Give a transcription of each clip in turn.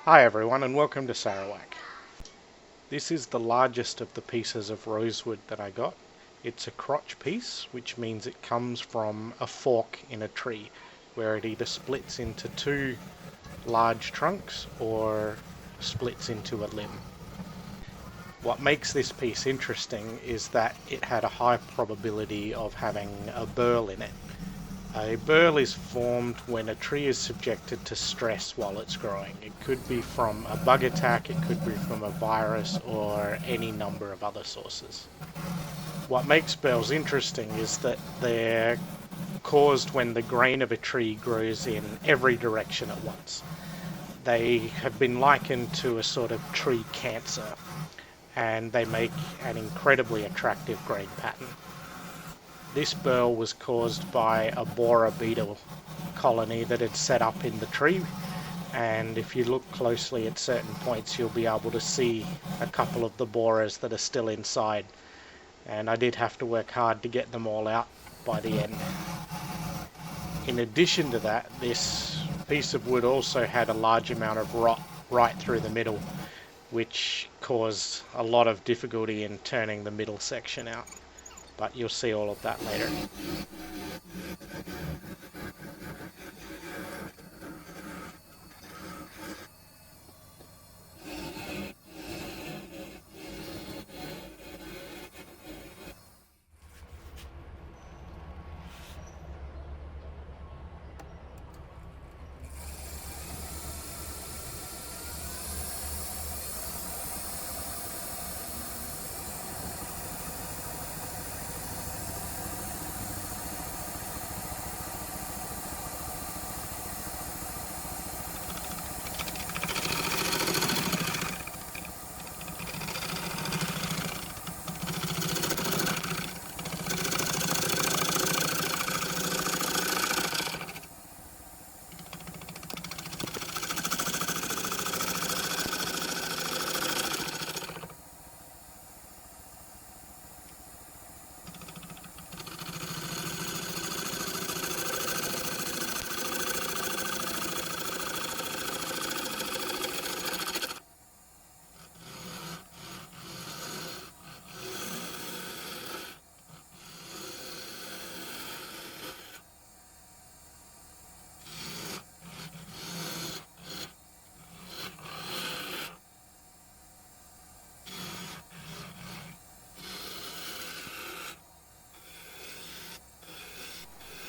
Hi everyone and welcome to Sarawak. This is the largest of the pieces of rosewood that I got. It's a crotch piece, which means it comes from a fork in a tree where it either splits into two large trunks or splits into a limb. What makes this piece interesting is that it had a high probability of having a burl in it. A burl is formed when a tree is subjected to stress while it's growing. It could be from a bug attack, it could be from a virus, or any number of other sources. What makes burls interesting is that they're caused when the grain of a tree grows in every direction at once. They have been likened to a sort of tree cancer, and they make an incredibly attractive grain pattern. This burl was caused by a borer beetle colony that had set up in the tree, and if you look closely at certain points you'll be able to see a couple of the borers that are still inside, and I did have to work hard to get them all out by the end. In addition to that, this piece of wood also had a large amount of rot right through the middle, which caused a lot of difficulty in turning the middle section out. But you'll see all of that later.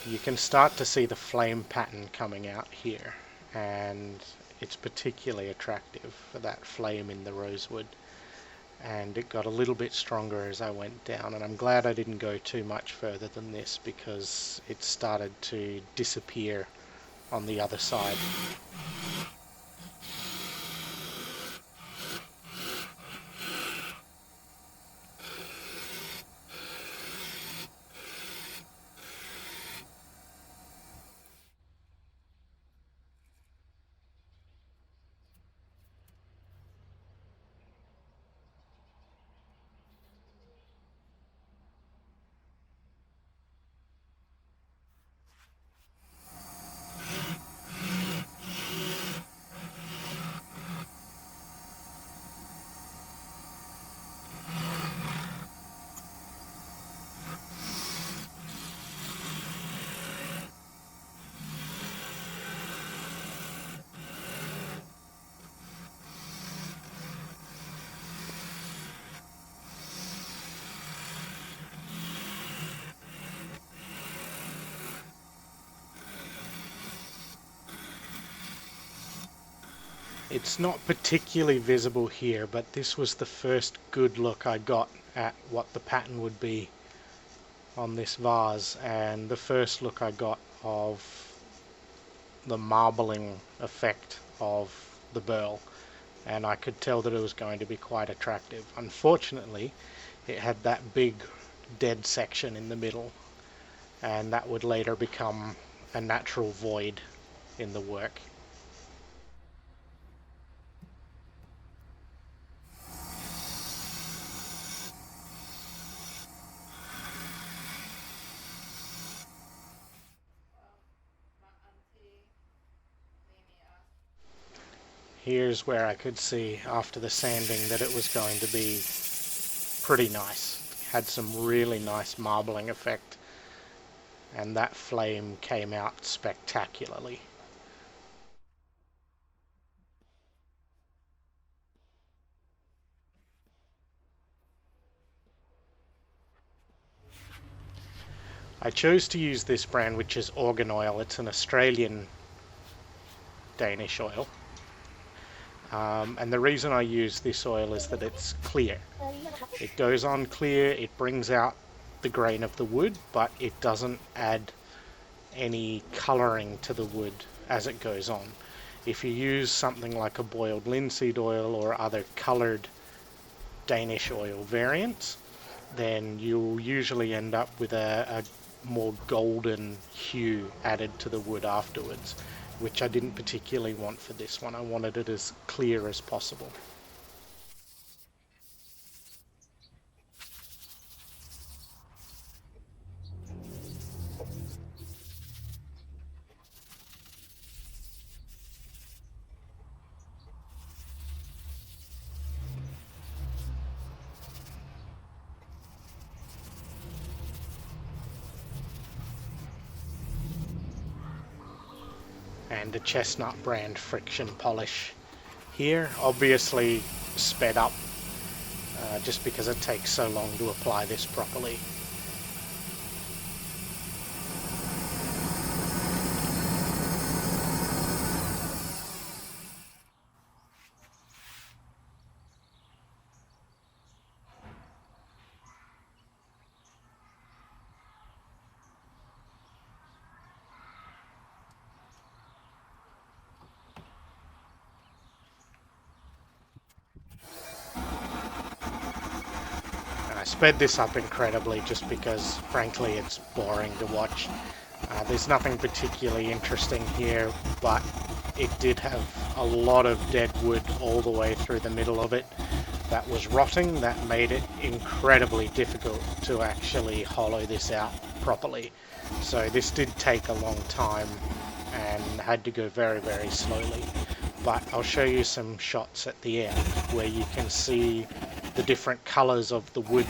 You can start to see the flame pattern coming out here, and it's particularly attractive for that flame in the rosewood, and it got a little bit stronger as I went down, and I'm glad I didn't go too much further than this because it started to disappear on the other side. It's not particularly visible here, but this was the first good look I got at what the pattern would be on this vase, and the first look I got of the marbling effect of the burl, and I could tell that it was going to be quite attractive. Unfortunately, it had that big dead section in the middle, and that would later become a natural void in the work. here's where I could see after the sanding that it was going to be pretty nice. Had some really nice marbling effect, and that flame came out spectacularly. I chose to use this brand, which is Organ Oil. It's an Australian Danish oil. And the reason I use this oil is that it's clear. It goes on clear, it brings out the grain of the wood, but it doesn't add any colouring to the wood as it goes on. If you use something like a boiled linseed oil or other coloured Danish oil variants, then you'll usually end up with a more golden hue added to the wood afterwards, which I didn't particularly want for this one. I wanted it as clear as possible. And a Chestnut brand friction polish here, obviously sped up just because it takes so long to apply this properly. I sped this up incredibly just because, frankly, it's boring to watch. There's nothing particularly interesting here, but it did have a lot of dead wood all the way through the middle of it that was rotting. That made it incredibly difficult to actually hollow this out properly. So this did take a long time and had to go very, very slowly. But I'll show you some shots at the end where you can see the different colors of the wood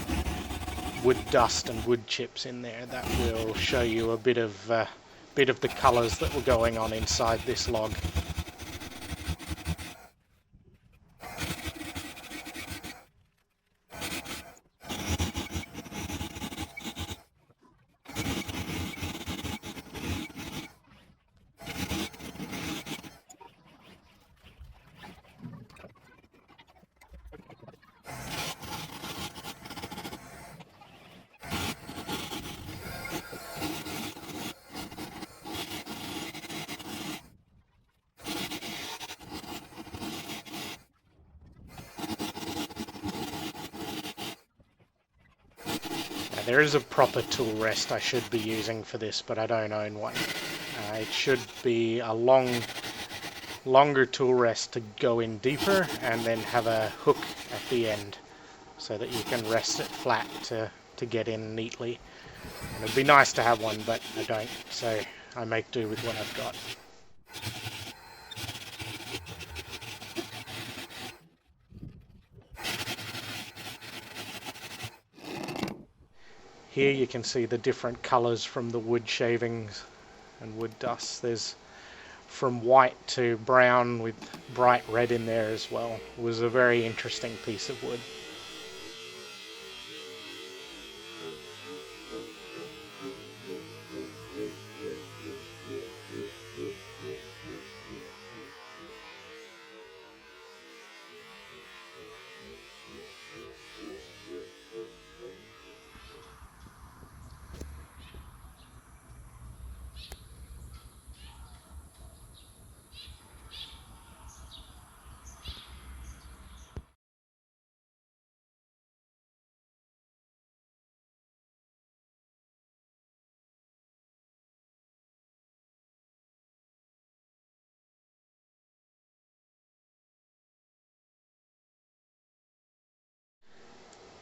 dust and wood chips in there. That will show you a bit of the colors that were going on inside this log. There is a proper tool rest I should be using for this, but I don't own one. It should be a longer tool rest to go in deeper and then have a hook at the end so that you can rest it flat to get in neatly. And it'd be nice to have one, but I don't, so I make do with what I've got. Here you can see the different colors from the wood shavings and wood dust. There's from white to brown with bright red in there as well. It was a very interesting piece of wood.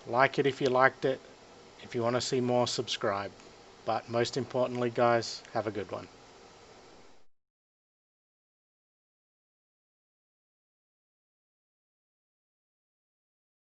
Like it if you liked it. If you want to see more, subscribe. But most importantly, guys, have a good one.